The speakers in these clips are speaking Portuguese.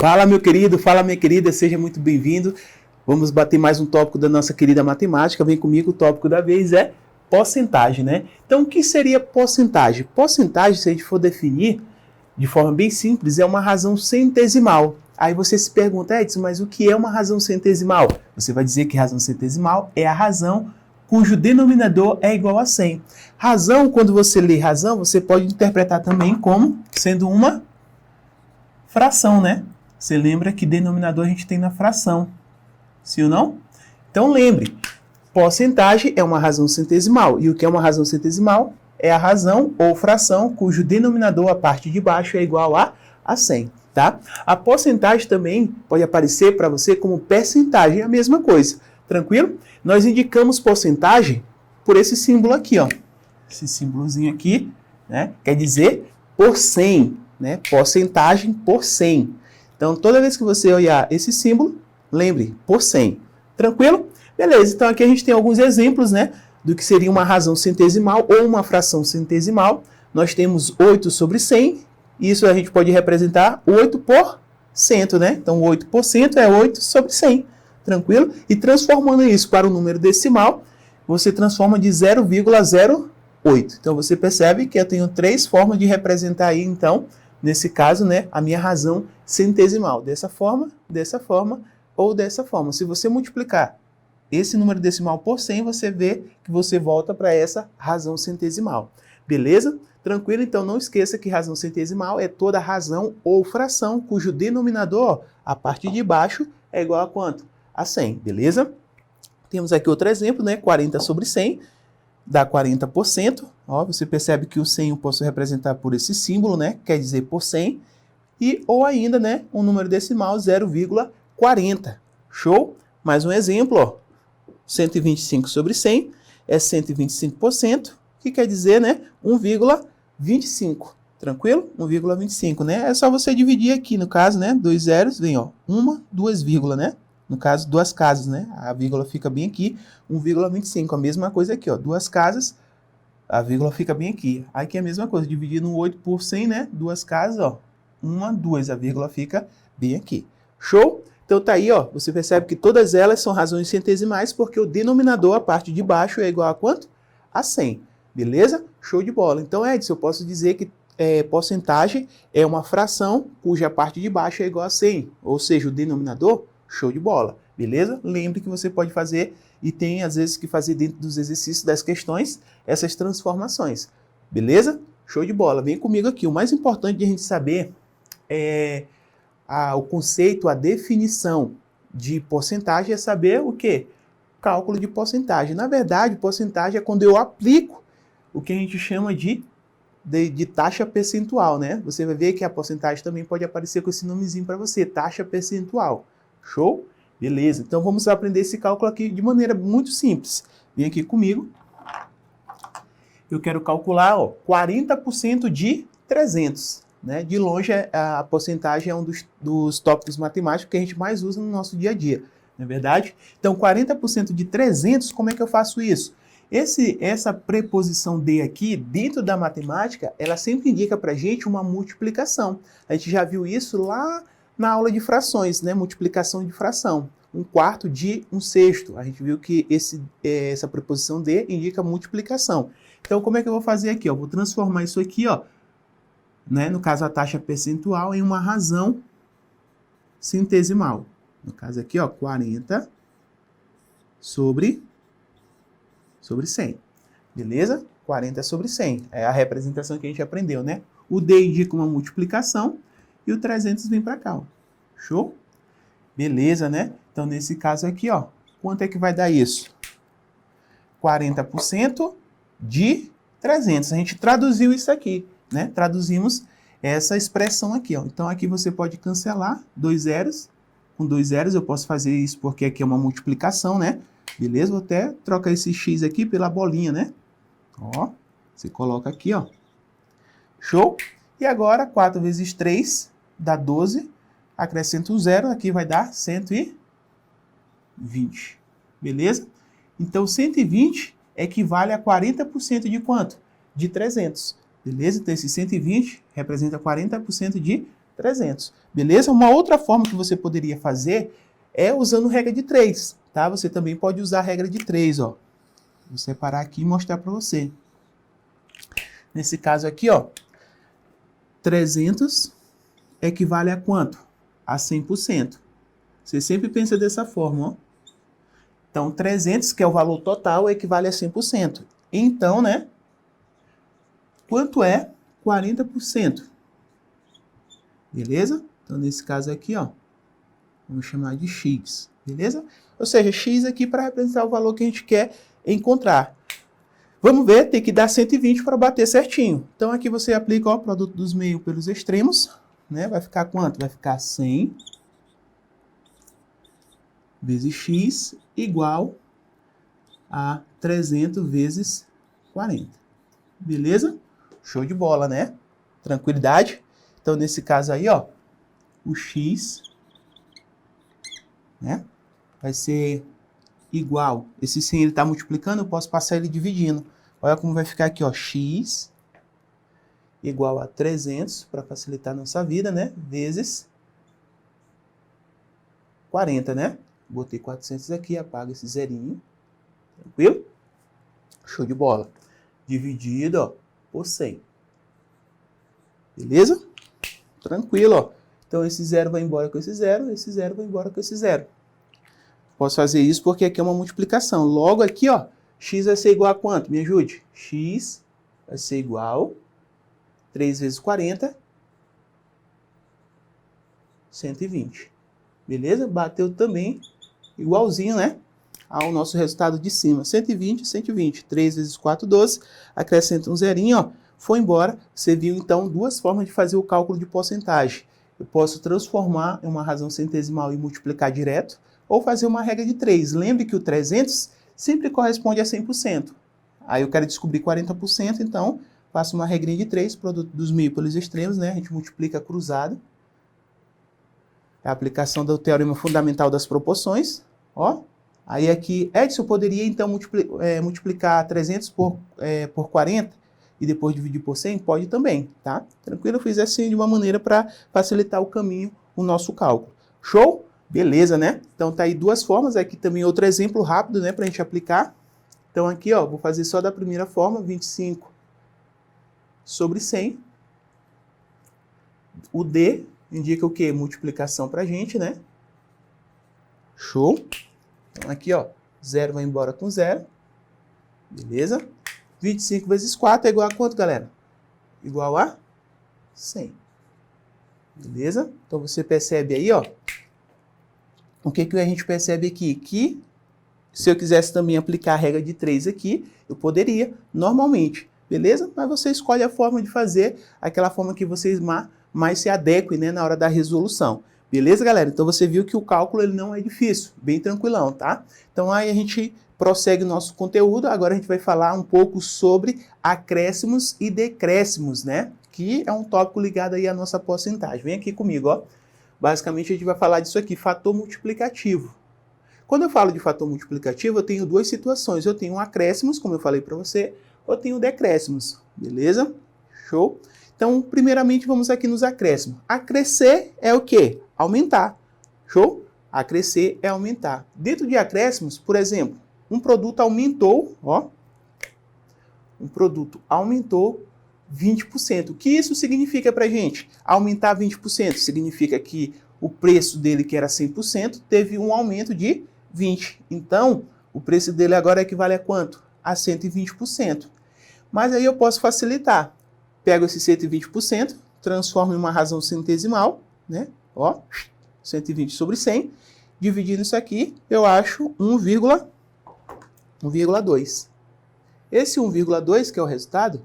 Fala, meu querido, fala, minha querida, seja muito bem-vindo. Vamos bater mais um tópico da nossa querida matemática. Vem comigo, o tópico da vez é porcentagem, né? Então, o que seria porcentagem? Porcentagem, se a gente for definir de forma bem simples, é uma razão centesimal. Aí você se pergunta, Edson, mas o que é uma razão centesimal? Você vai dizer que razão centesimal é a razão cujo denominador é igual a 100. Razão, quando você lê razão, você pode interpretar também como sendo uma fração, né? Você lembra que denominador a gente tem na fração, sim ou não? Então lembre, porcentagem é uma razão centesimal. E o que é uma razão centesimal? É a razão ou fração cujo denominador, a parte de baixo, é igual a 100. Tá? A porcentagem também pode aparecer para você como percentagem, a mesma coisa. Tranquilo? Nós indicamos porcentagem por esse símbolo aqui, ó. Esse símbolozinho aqui, né? Quer dizer por 100, né? Porcentagem por 100. Então, toda vez que você olhar esse símbolo, lembre, por 100. Tranquilo? Beleza, então aqui a gente tem alguns exemplos, né, do que seria uma razão centesimal ou uma fração centesimal. Nós temos 8 sobre 100, isso a gente pode representar 8%, né? Então, 8% é 8 sobre 100, tranquilo? E transformando isso para o número decimal, você transforma de 0,08. Então, você percebe que eu tenho 3 formas de representar aí, então, nesse caso, né, a minha razão centesimal. Dessa forma ou dessa forma. Se você multiplicar esse número decimal por 100, você vê que você volta para essa razão centesimal. Beleza? Tranquilo? Então não esqueça que razão centesimal é toda razão ou fração cujo denominador, a parte de baixo, é igual a quanto? A 100. Beleza? Temos aqui outro exemplo, né? 40 sobre 100 dá 40%. Ó, você percebe que o 100 eu posso representar por esse símbolo, né? Quer dizer por 100. E, ou ainda, né, um número decimal 0,40. Show? Mais um exemplo, ó. 125 sobre 100 é 125%, que quer dizer, né, 1,25. Tranquilo? 1,25, né? É só você dividir aqui, no caso, né, 2 zeros, vem, ó, 2 vírgulas, né? No caso, 2 casas, né? A vírgula fica bem aqui, 1,25. A mesma coisa aqui, ó, 2 casas, a vírgula fica bem aqui. Aqui é a mesma coisa, dividir no 8 por 100, né? 2 casas, ó, 2, a vírgula fica bem aqui. Show? Então tá aí, ó, você percebe que todas elas são razões centesimais porque o denominador, a parte de baixo, é igual a quanto? A 100. Beleza? Show de bola. Então, Edson, eu posso dizer que porcentagem é uma fração cuja parte de baixo é igual a 100. Ou seja, o denominador, show de bola. Beleza? Lembre que você pode fazer e tem, às vezes, que fazer dentro dos exercícios das questões essas transformações. Beleza? Show de bola. Vem comigo aqui. O mais importante de a gente saber é o conceito, a definição de porcentagem é saber o quê? Cálculo de porcentagem. Na verdade, porcentagem é quando eu aplico o que a gente chama de taxa percentual, né? Você vai ver que a porcentagem também pode aparecer com esse nomezinho para você, taxa percentual. Show? Beleza. Então vamos aprender esse cálculo aqui de maneira muito simples. Vem aqui comigo. Eu quero calcular, ó, 40% de 300. Né? De longe, a porcentagem é um dos tópicos matemáticos que a gente mais usa no nosso dia a dia, não é verdade? Então, 40% de 300, como é que eu faço isso? Essa preposição de aqui, dentro da matemática, ela sempre indica para a gente uma multiplicação. A gente já viu isso lá na aula de frações, né? Multiplicação de fração. 1/4 de 1/6. A gente viu que essa preposição de indica multiplicação. Então, como é que eu vou fazer aqui? Eu vou transformar isso aqui, ó, né, no caso a taxa percentual, em uma razão centesimal. No caso aqui, ó, 40 sobre 100. Beleza? 40 sobre 100. É a representação que a gente aprendeu, né? O D indica uma multiplicação e o 300 vem para cá, ó. Show? Beleza, né? Então, nesse caso aqui, ó, quanto é que vai dar isso? 40% de 300. A gente traduziu isso aqui, né? Traduzimos essa expressão aqui, ó. Então, aqui você pode cancelar 2 zeros. Com 2 zeros eu posso fazer isso porque aqui é uma multiplicação, né? Beleza? Vou até trocar esse x aqui pela bolinha, né? Ó, você coloca aqui, ó. Show? E agora, 4 vezes 3 dá 12. Acrescento um zero, aqui vai dar 120. Beleza? Então, 120 equivale a 40% de quanto? De 300. Beleza? Então, esse 120 representa 40% de 300. Beleza? Uma outra forma que você poderia fazer é usando regra de 3, tá? Você também pode usar a regra de 3, ó. Vou separar aqui e mostrar para você. Nesse caso aqui, ó, 300 equivale a quanto? A 100%. Você sempre pensa dessa forma, ó. Então, 300, que é o valor total, equivale a 100%. Então, né? Quanto é 40%? Beleza? Então, nesse caso aqui, ó, vamos chamar de x, beleza? Ou seja, x aqui para representar o valor que a gente quer encontrar. Vamos ver, tem que dar 120 para bater certinho. Então, aqui você aplica o produto dos meios pelos extremos, né? Vai ficar quanto? Vai ficar 100 vezes x igual a 300 vezes 40. Beleza? Show de bola, né? Tranquilidade? Então, nesse caso aí, ó, o x, né, vai ser igual. Esse 100 ele está multiplicando, eu posso passar ele dividindo. Olha como vai ficar aqui, ó, x igual a 300, para facilitar a nossa vida, né, vezes 40, né? Botei 400 aqui, apaga esse zerinho. Tranquilo? Show de bola. Dividido, ó, por 100. Beleza? Tranquilo, ó. Então, esse zero vai embora com esse zero vai embora com esse zero. Posso fazer isso porque aqui é uma multiplicação. Logo aqui, ó, x vai ser igual a quanto? Me ajude. X vai ser igual a 3 vezes 40, 120. Beleza? Bateu também igualzinho, né, ao nosso resultado de cima. 120, 120. 3 vezes 4, 12. Acrescenta um zerinho, ó. Foi embora. Você viu, então, duas formas de fazer o cálculo de porcentagem. Eu posso transformar em uma razão centesimal e multiplicar direto, ou fazer uma regra de 3. Lembre que o 300 sempre corresponde a 100%. Aí eu quero descobrir 40%, então faço uma regrinha de 3, produto dos meios pelos extremos, né? A gente multiplica cruzado. É a aplicação do teorema fundamental das proporções. Ó. Aí aqui, Edson, poderia então multiplicar 300 por 40 e depois dividir por 100? Pode também, tá? Tranquilo? Eu fiz assim de uma maneira para facilitar o caminho, o nosso cálculo. Show? Beleza, né? Então tá aí duas formas. Aqui também outro exemplo rápido, né, para a gente aplicar. Então aqui, ó, vou fazer só da primeira forma, 25 sobre 100. O D indica o quê? Multiplicação pra gente, né? Show? Então aqui, ó, 0 vai embora com 0. Beleza? 25 vezes 4 é igual a quanto, galera? Igual a 100. Beleza? Então você percebe aí, ó, o que a gente percebe aqui? Que se eu quisesse também aplicar a regra de 3 aqui, eu poderia, normalmente. Beleza? Mas você escolhe a forma de fazer, aquela forma que vocês mais se adequem, né, na hora da resolução. Beleza, galera? Então você viu que o cálculo ele não é difícil, bem tranquilão, tá? Então aí a gente prossegue o nosso conteúdo. Agora a gente vai falar um pouco sobre acréscimos e decréscimos, né? Que é um tópico ligado aí à nossa porcentagem. Vem aqui comigo, ó. Basicamente a gente vai falar disso aqui, fator multiplicativo. Quando eu falo de fator multiplicativo, eu tenho duas situações. Eu tenho acréscimos, como eu falei para você, ou tenho decréscimos, beleza? Show? Então, primeiramente, vamos aqui nos acréscimos. Acrescer é o quê? Aumentar. Show? Acrescer é aumentar. Dentro de acréscimos, por exemplo, um produto aumentou, ó. Um produto aumentou 20%. O que isso significa para a gente? Aumentar 20% significa que o preço dele, que era 100%, teve um aumento de 20%. Então, o preço dele agora equivale a quanto? A 120%. Mas aí eu posso facilitar. Pego esse 120%, transformo em uma razão centesimal, né? Ó, 120 sobre 100. Dividindo isso aqui, eu acho 1,2. Esse 1,2, que é o resultado,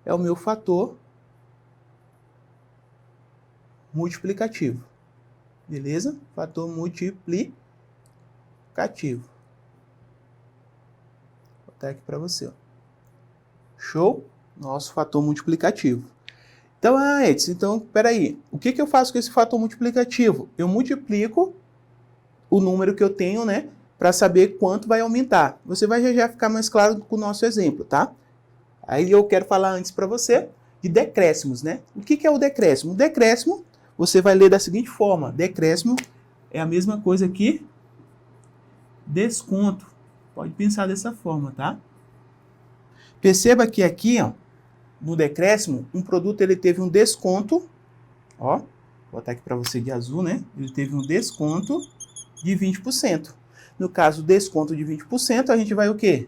é o meu fator multiplicativo. Beleza? Fator multiplicativo. Vou botar aqui para você, ó. Show? Nosso fator multiplicativo. Então, Edson, então, peraí. O que eu faço com esse fator multiplicativo? Eu multiplico o número que eu tenho, né? Para saber quanto vai aumentar. Você vai já ficar mais claro com o nosso exemplo, tá? Aí eu quero falar antes para você de decréscimos, né? O que é o decréscimo? O decréscimo, você vai ler da seguinte forma: decréscimo é a mesma coisa que desconto. Pode pensar dessa forma, tá? Perceba que aqui, ó, no decréscimo, um produto ele teve um desconto, ó, vou botar aqui para você de azul, né? Ele teve um desconto de 20%. No caso, desconto de 20%, a gente vai o quê?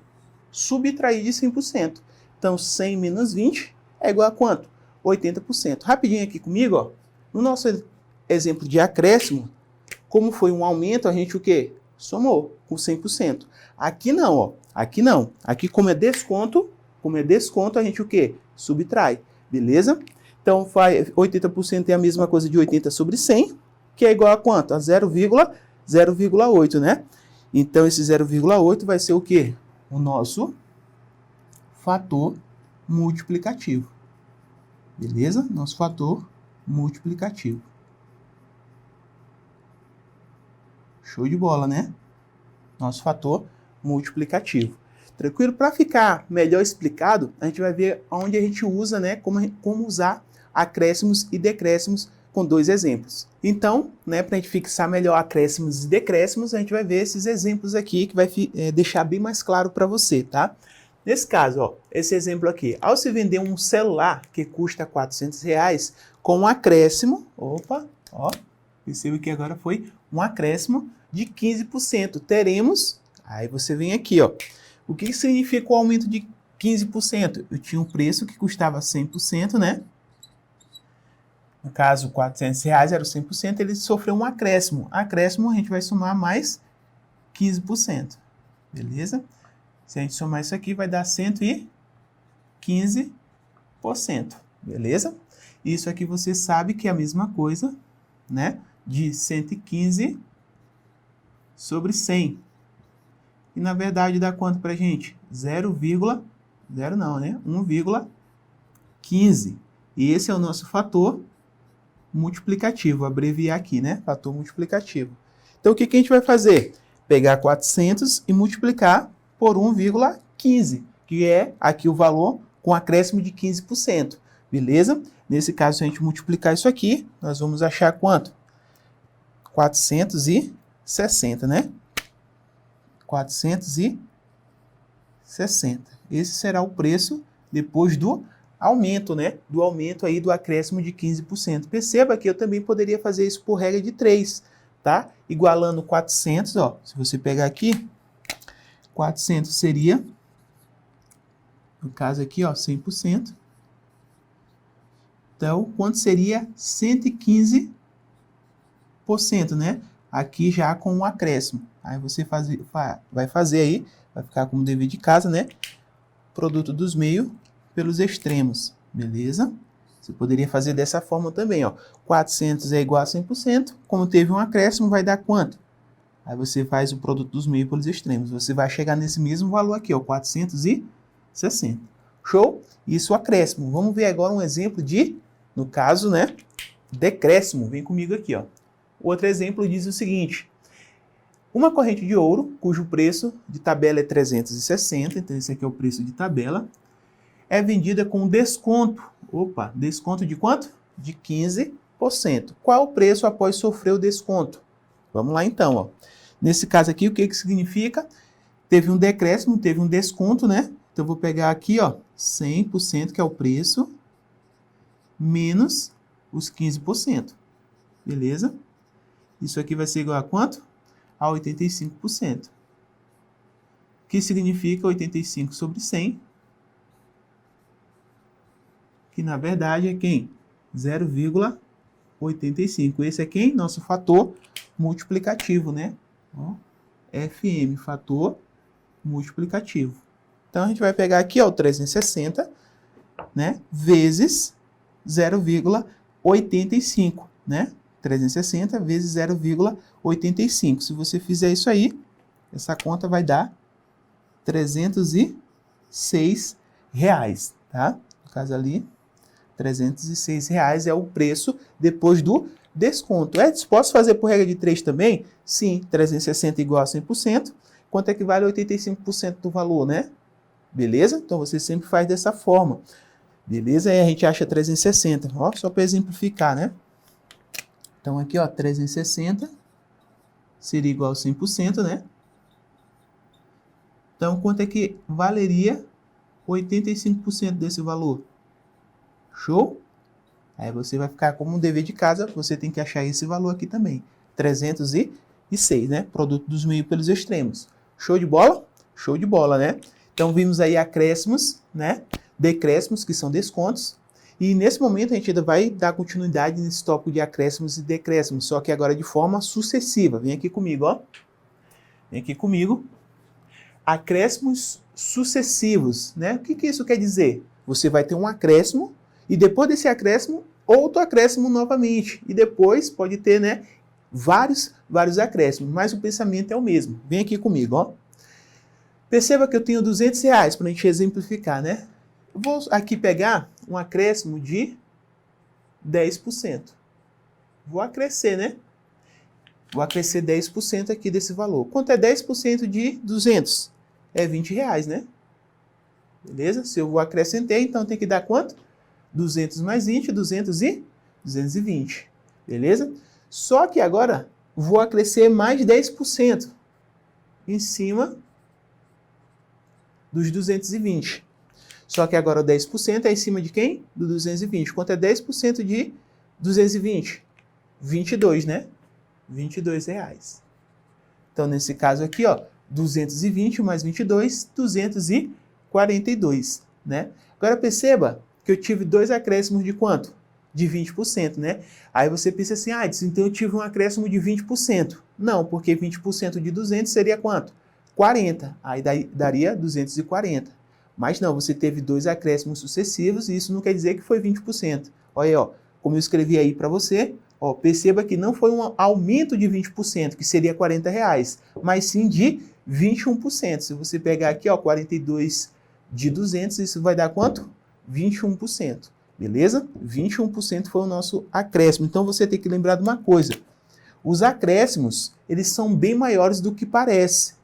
Subtrair de 100%. Então, 100 menos 20 é igual a quanto? 80%. Rapidinho aqui comigo, ó. No nosso exemplo de acréscimo, como foi um aumento, a gente o quê? Somou com 100%. Aqui não, ó. Aqui não. Aqui, como é desconto, a gente o quê? Subtrai. Beleza? Então, 80% é a mesma coisa de 80 sobre 100, que é igual a quanto? A 0,8, né? Então, esse 0,8 vai ser o quê? O nosso fator multiplicativo. Beleza? Nosso fator multiplicativo. Show de bola, né? Nosso fator multiplicativo. Tranquilo? Para ficar melhor explicado, a gente vai ver onde a gente usa, né? Como usar acréscimos e decréscimos com dois exemplos. Então, né, para a gente fixar melhor acréscimos e decréscimos, a gente vai ver esses exemplos aqui que vai deixar bem mais claro para você, tá? Nesse caso, ó, esse exemplo aqui, ao se vender um celular que custa R$400 com um acréscimo, opa, ó, perceba que agora foi um acréscimo de 15%. Teremos, aí você vem aqui, ó, o que significa o aumento de 15%? Eu tinha um preço que custava 100%, né? No caso, R$400 era o 100%, ele sofreu um acréscimo. Acréscimo, a gente vai somar mais 15%. Beleza? Se a gente somar isso aqui, vai dar 115%. Beleza? Isso aqui você sabe que é a mesma coisa, né? De 115 sobre 100. E, na verdade, dá quanto pra gente? 1,15. E esse é o nosso fator multiplicativo, abreviar aqui, né? Fator multiplicativo. Então, o que a gente vai fazer? Pegar 400 e multiplicar por 1,15, que é aqui o valor com acréscimo de 15%. Beleza? Nesse caso, se a gente multiplicar isso aqui, nós vamos achar quanto? 460, né? 460. Esse será o preço depois do aumento, né? Do aumento aí do acréscimo de 15%. Perceba que eu também poderia fazer isso por regra de 3, tá? Igualando 400, ó. Se você pegar aqui, 400 seria, no caso aqui, ó, 100%. Então, quanto seria 115%, né? Aqui já com um acréscimo. Aí você vai fazer aí, vai ficar como dever de casa, né? Produto dos meios pelos extremos, beleza? Você poderia fazer dessa forma também, ó. 400 é igual a 100%, como teve um acréscimo, vai dar quanto? Aí você faz o produto dos meios pelos extremos. Você vai chegar nesse mesmo valor aqui, ó, 460. Show? Isso acréscimo. Vamos ver agora um exemplo de, no caso, né, decréscimo. Vem comigo aqui, ó. Outro exemplo diz o seguinte: uma corrente de ouro, cujo preço de tabela é 360, então esse aqui é o preço de tabela, é vendida com desconto. Opa, desconto de quanto? De 15%. Qual o preço após sofrer o desconto? Vamos lá então, ó. Nesse caso aqui, o que significa? Teve um decréscimo, teve um desconto, né? Então eu vou pegar aqui, ó, 100%, que é o preço, menos os 15%. Beleza? Isso aqui vai ser igual a quanto? A 85%. O que significa 85 sobre 100? Que na verdade é quem? 0,85. Esse é quem? Nosso fator multiplicativo, né? Ó, FM, fator multiplicativo. Então a gente vai pegar aqui, ó, o 360, né? Vezes 0,85, né? 360 vezes 0,85. Se você fizer isso aí, essa conta vai dar R$306, tá? No caso ali, R$306 é o preço depois do desconto. Posso fazer por regra de 3 também? Sim, 360 igual a 100%. Quanto equivale a 85% do valor, né? Beleza? Então você sempre faz dessa forma. Beleza? Aí a gente acha 360. Ó, só para exemplificar, né? Então, aqui, ó, 360 seria igual a 100%, né? Então, quanto é que valeria 85% desse valor? Show? Aí você vai ficar como um dever de casa, você tem que achar esse valor aqui também. 306, né? Produto dos meios pelos extremos. Show de bola? Show de bola, né? Então, vimos aí acréscimos, né? Decréscimos, que são descontos. E nesse momento a gente ainda vai dar continuidade nesse tópico de acréscimos e decréscimos, só que agora de forma sucessiva. Vem aqui comigo, ó. Vem aqui comigo. Acréscimos sucessivos, né? O que isso quer dizer? Você vai ter um acréscimo e depois desse acréscimo, outro acréscimo novamente. E depois pode ter, né, vários acréscimos, mas o pensamento é o mesmo. Vem aqui comigo, ó. Perceba que eu tenho R$200 para a gente exemplificar, né? Eu vou aqui pegar um acréscimo de 10%. Vou acrescer, né? Vou acrescer 10% aqui desse valor. Quanto é 10% de 200? É R$20, né? Beleza? Se eu vou acrescentar, então tem que dar quanto? 200 mais 20, 220. Beleza? Só que agora vou acrescer mais 10% em cima dos 220. Só que agora o 10% é em cima de quem? Do 220. Quanto é 10% de 220? 22, né? R$22. Então, nesse caso aqui, ó, 220 mais 22, 242, né? Agora, perceba que eu tive dois acréscimos de quanto? De 20%, né? Aí você pensa assim, então eu tive um acréscimo de 20%. Não, porque 20% de 200 seria quanto? 40. Aí daria 240. Mas não, você teve dois acréscimos sucessivos e isso não quer dizer que foi 20%. Olha aí, ó, como eu escrevi aí para você, ó, perceba que não foi um aumento de 20%, que seria R$40, mas sim de 21%. Se você pegar aqui, ó, 42 de 200, isso vai dar quanto? 21%. Beleza? 21% foi o nosso acréscimo. Então você tem que lembrar de uma coisa. Os acréscimos, eles são bem maiores do que parece.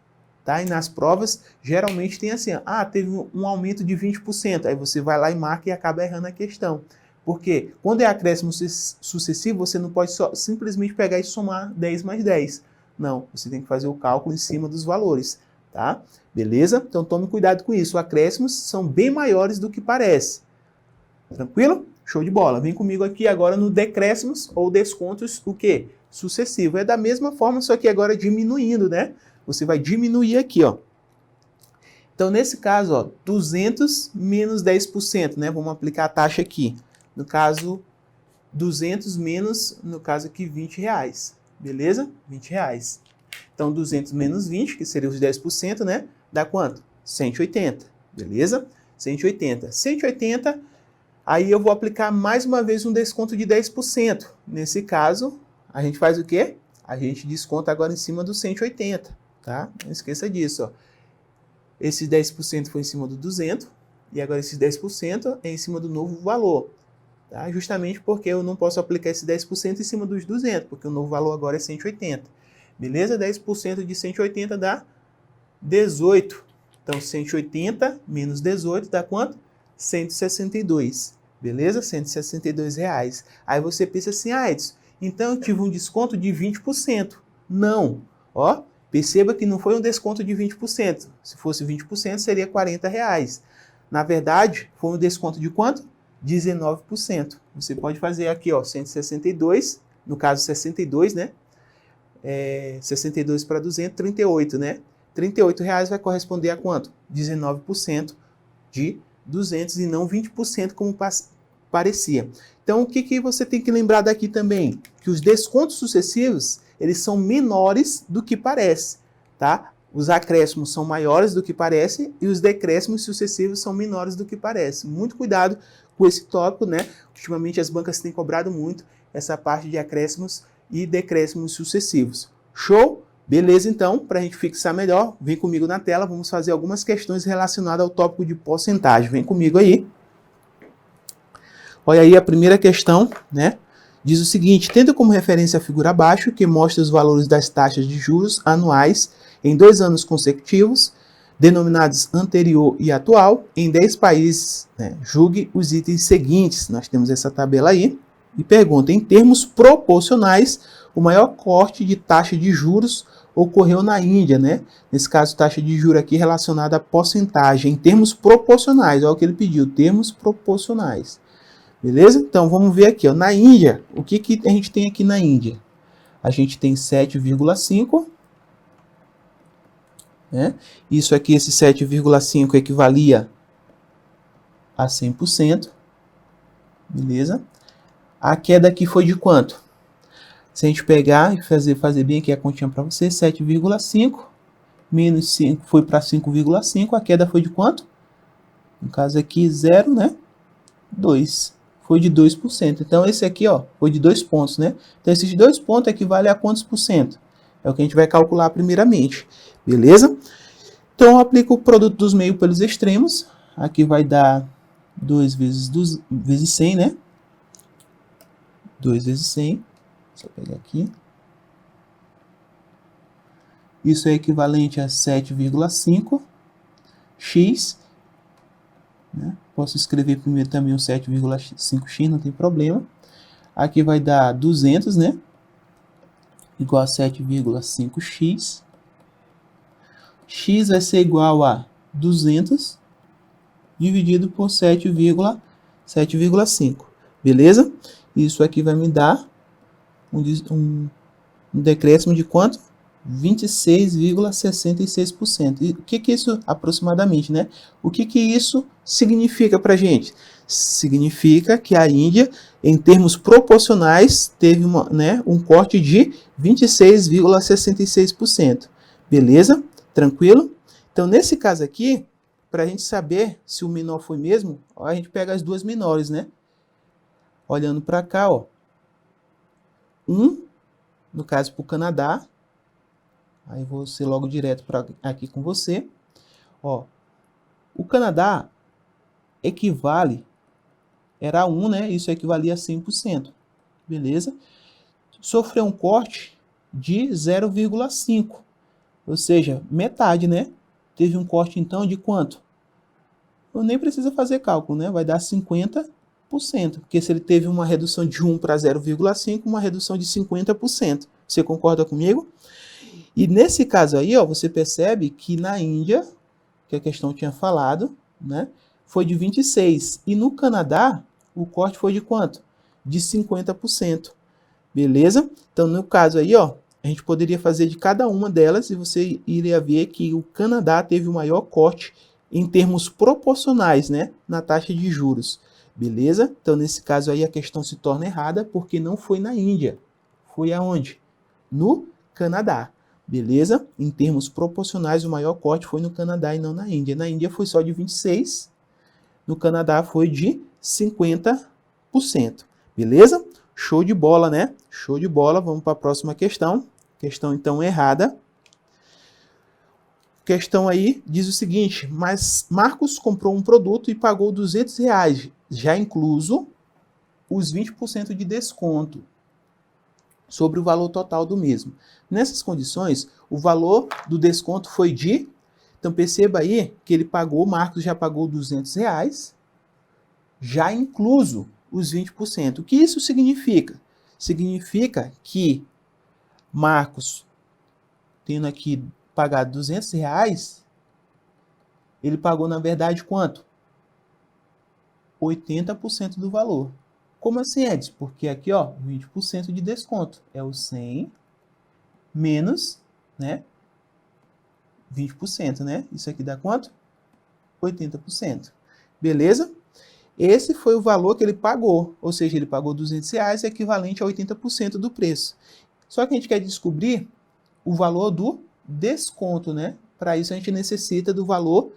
Tá? E nas provas, geralmente tem assim, teve um aumento de 20%. Aí você vai lá e marca e acaba errando a questão. Porque quando é acréscimo sucessivo, você não pode só simplesmente pegar e somar 10 mais 10. Não, você tem que fazer o cálculo em cima dos valores. Tá? Beleza? Então tome cuidado com isso. Os acréscimos são bem maiores do que parece. Tranquilo? Show de bola. Vem comigo aqui agora no decréscimos ou descontos, o quê? Sucessivo. É da mesma forma, só que agora diminuindo, né? Você vai diminuir aqui, ó. Então, nesse caso, ó, 200 menos 10%, né? Vamos aplicar a taxa aqui. No caso, 200 menos, no caso aqui, R$20. Beleza? R$20. Então, 200 menos 20, que seria os 10%, né? Dá quanto? 180. Beleza? 180. 180, aí eu vou aplicar mais uma vez um desconto de 10%. Nesse caso, a gente faz o quê? A gente desconta agora em cima do 180, tá? Não esqueça disso, ó. Esse 10% foi em cima do 200, e agora esse 10% é em cima do novo valor, tá? Justamente porque eu não posso aplicar esse 10% em cima dos 200, porque o novo valor agora é 180. Beleza? 10% de 180 dá 18. Então, 180 menos 18 dá quanto? 162. Beleza? R$162. Aí você pensa assim, Edson, então eu tive um desconto de 20%. Não. Ó, perceba que não foi um desconto de 20%. Se fosse 20%, seria R$40. Na verdade, foi um desconto de quanto? 19%. Você pode fazer aqui, ó, 162, no caso 62, né? 62 para 200, 38, né? R$38 vai corresponder a quanto? 19% de 200 e não 20% como parecia. Então, o que você tem que lembrar daqui também? Que os descontos sucessivos, eles são menores do que parece, tá? Os acréscimos são maiores do que parece e os decréscimos sucessivos são menores do que parece. Muito cuidado com esse tópico, né? Ultimamente as bancas têm cobrado muito essa parte de acréscimos e decréscimos sucessivos. Show? Beleza, então, para a gente fixar melhor, vem comigo na tela, vamos fazer algumas questões relacionadas ao tópico de porcentagem. Vem comigo aí. Olha aí a primeira questão, né? Diz o seguinte: tendo como referência a figura abaixo, que mostra os valores das taxas de juros anuais em 2 anos consecutivos, denominados anterior e atual, em 10 países, né? Julgue os itens seguintes. Nós temos essa tabela aí, E pergunta, em termos proporcionais, o maior corte de taxa de juros ocorreu na Índia, né? Nesse caso, taxa de juros aqui relacionada à porcentagem, em termos proporcionais, olha o que ele pediu, termos proporcionais. Beleza? Então, vamos ver aqui, ó, na Índia, o que a gente tem aqui na Índia? A gente tem 7,5, né? Isso aqui, esse 7,5 equivalia a 100%, beleza? A queda aqui foi de quanto? Se a gente pegar e fazer bem aqui a continha para você, 7,5 menos 5 foi para 5,5, a queda foi de quanto? No caso aqui, 0, né? 2. Foi de 2%. Então, esse aqui, ó, foi de 2 pontos, né? Então, esses 2 pontos equivalem a quantos por cento? É o que a gente vai calcular primeiramente, beleza? Então, eu aplico o produto dos meios pelos extremos. Aqui vai dar 2 vezes 100, né? 2 vezes 100. Deixa eu pegar aqui. Isso é equivalente a 7,5 x. Né? Posso escrever primeiro também o 7,5x, não tem problema. Aqui vai dar 200, né? Igual a 7,5x. X vai ser igual a 200 dividido por 7,5. Beleza? Isso aqui vai me dar um decréscimo de quanto? 26,66%. E o que isso aproximadamente, né? O que isso significa para a gente? Significa que a Índia, em termos proporcionais, teve um corte de 26,66%. Beleza? Tranquilo? Então, nesse caso aqui, para a gente saber se o menor foi mesmo, ó, a gente pega as duas menores, né? Olhando para cá, ó. No caso, para o Canadá. Aí vou ser logo direto aqui com você. Ó, o Canadá equivale, era 1, né? Isso equivalia a 100%. Beleza? Sofreu um corte de 0,5. Ou seja, metade, né? Teve um corte, então, de quanto? Eu nem preciso fazer cálculo, né? Vai dar 50%. Porque se ele teve uma redução de 1 para 0,5, uma redução de 50%. Você concorda comigo? E nesse caso aí, ó, você percebe que na Índia, que a questão tinha falado, né, foi de 26%. E no Canadá, o corte foi de quanto? De 50%. Beleza? Então, no caso aí, ó, a gente poderia fazer de cada uma delas e você iria ver que o Canadá teve o maior corte em termos proporcionais, né, na taxa de juros. Beleza? Então, nesse caso aí, a questão se torna errada porque não foi na Índia. Foi aonde? No Canadá. Beleza? Em termos proporcionais, o maior corte foi no Canadá e não na Índia. Na Índia foi só de 26%, no Canadá foi de 50%. Beleza? Show de bola, né? Show de bola. Vamos para a próxima questão. Questão, então, errada. Questão aí diz o seguinte, mas Marcos comprou um produto e pagou R$200, já incluso os 20% de desconto sobre o valor total do mesmo. Nessas condições, o valor do desconto foi de... Então, perceba aí que ele pagou, Marcos já pagou R$200, já incluso os 20%. O que isso significa? Significa que Marcos, tendo aqui pagado R$200, ele pagou, na verdade, quanto? 80% do valor. Como assim, Edson? Porque aqui, ó, 20% de desconto. É o 100 menos, né, 20%, né? Isso aqui dá quanto? 80%. Beleza? Esse foi o valor que ele pagou. Ou seja, ele pagou R$200, equivalente a 80% do preço. Só que a gente quer descobrir o valor do desconto, né? Para isso a gente necessita do valor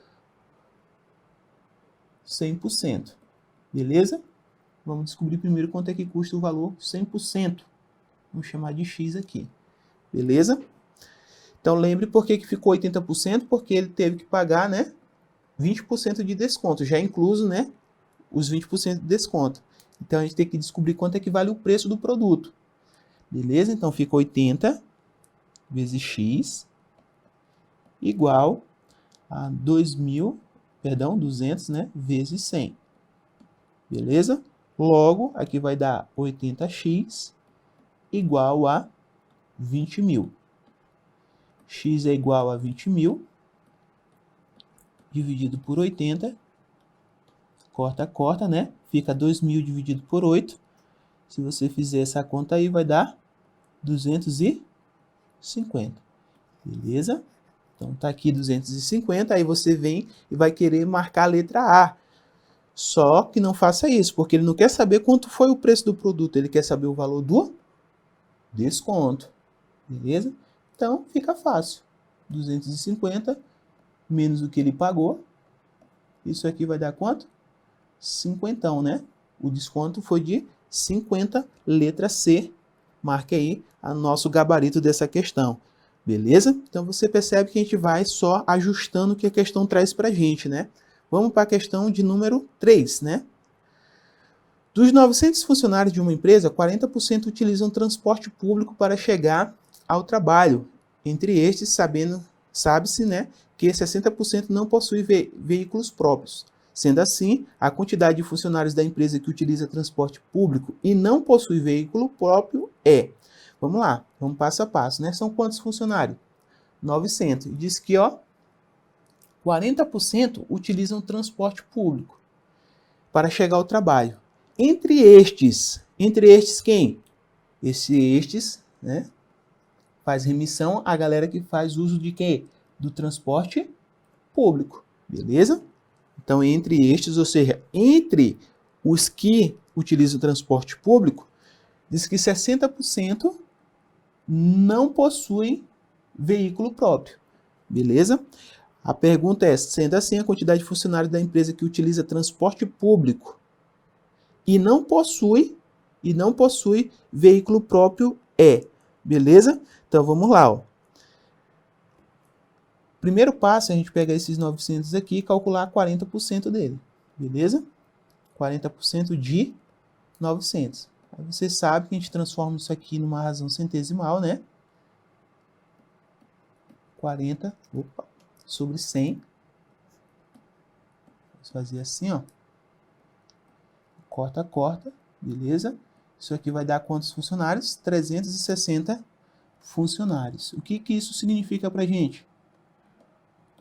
100%. Beleza? Vamos descobrir primeiro quanto é que custa o valor 100%. Vamos chamar de X aqui. Beleza? Então lembre por que ficou 80%, porque ele teve que pagar, né, 20% de desconto, já incluso, né, os 20% de desconto. Então a gente tem que descobrir quanto é que vale o preço do produto. Beleza? Então fica 80 vezes X igual a 200, né, vezes 100. Beleza? Logo, aqui vai dar 80x igual a 20.000. X é igual a 20.000 dividido por 80. Corta, corta, né? Fica 2.000 dividido por 8. Se você fizer essa conta aí, vai dar 250. Beleza? Então, tá aqui 250. Aí você vem e vai querer marcar a letra A. Só que não faça isso, porque ele não quer saber quanto foi o preço do produto. Ele quer saber o valor do desconto. Beleza? Então, fica fácil. 250 menos o que ele pagou. Isso aqui vai dar quanto? 50, né? O desconto foi de 50, letra C. Marque aí o nosso gabarito dessa questão. Beleza? Então, você percebe que a gente vai só ajustando o que a questão traz para a gente, né? Vamos para a questão de número 3, né? Dos 900 funcionários de uma empresa, 40% utilizam transporte público para chegar ao trabalho. Entre estes, sabe-se, né, que 60% não possuem veículos próprios. Sendo assim, a quantidade de funcionários da empresa que utiliza transporte público e não possui veículo próprio é... Vamos lá, vamos passo a passo, né? São quantos funcionários? 900. E diz que, ó, 40% utilizam transporte público para chegar ao trabalho. Entre estes quem? Estes, né? Faz remissão a galera que faz uso de quê? Do transporte público, beleza? Então, entre estes, ou seja, entre os que utilizam o transporte público, diz que 60% não possuem veículo próprio, beleza? A pergunta é, sendo assim, a quantidade de funcionários da empresa que utiliza transporte público e não possui veículo próprio é, beleza? Então, vamos lá, ó. Primeiro passo, a gente pega esses 900 aqui e calcular 40% dele, beleza? 40% de 900. Aí você sabe que a gente transforma isso aqui numa razão centesimal, né? 40 sobre 100. Vamos fazer assim, ó. Corta, corta, beleza? Isso aqui vai dar quantos funcionários? 360 funcionários. O que isso significa pra gente?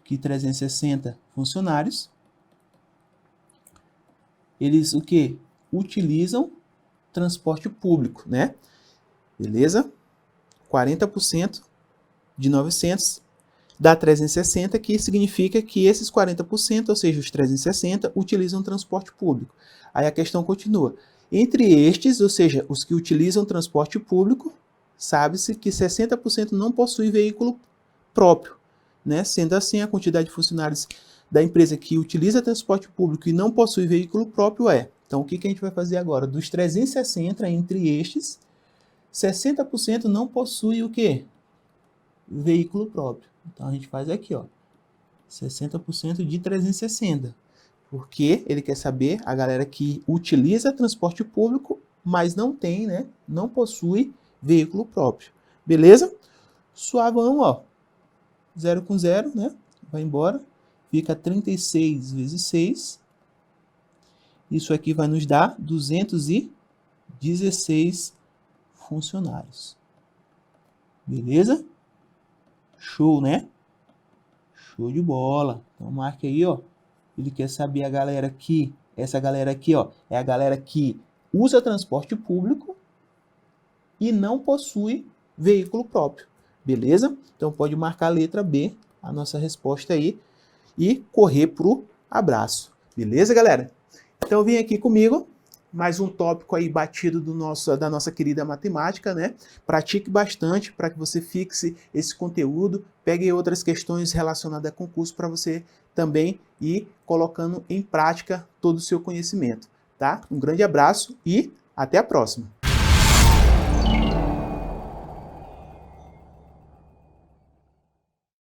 Que 360 funcionários, eles o que? Utilizam transporte público, né? Beleza? 40% de 900 dá 360, que significa que esses 40%, ou seja, os 360, utilizam transporte público. Aí a questão continua. Entre estes, ou seja, os que utilizam transporte público, sabe-se que 60% não possuem veículo próprio, né? Sendo assim, a quantidade de funcionários da empresa que utiliza transporte público e não possui veículo próprio é. Então, o que a gente vai fazer agora? Dos 360, entre estes, 60% não possui o quê? Veículo próprio. Então, a gente faz aqui, ó, 60% de 360. Porque ele quer saber a galera que utiliza transporte público, mas não tem, né? Não possui veículo próprio. Beleza? Suavão, ó. 0 com 0, né? Vai embora. Fica 36 vezes 6. Isso aqui vai nos dar 216 funcionários. Beleza? Show, né? Show de bola. Então marque aí, ó. Ele quer saber a galera que... Essa galera aqui, ó, é a galera que usa transporte público e não possui veículo próprio. Beleza? Então pode marcar a letra B, a nossa resposta aí, e correr pro abraço. Beleza, galera? Então vem aqui comigo, mais um tópico aí batido da nossa querida matemática, né? Pratique bastante para que você fixe esse conteúdo, pegue outras questões relacionadas a concurso para você também ir colocando em prática todo o seu conhecimento, tá? Um grande abraço e até a próxima!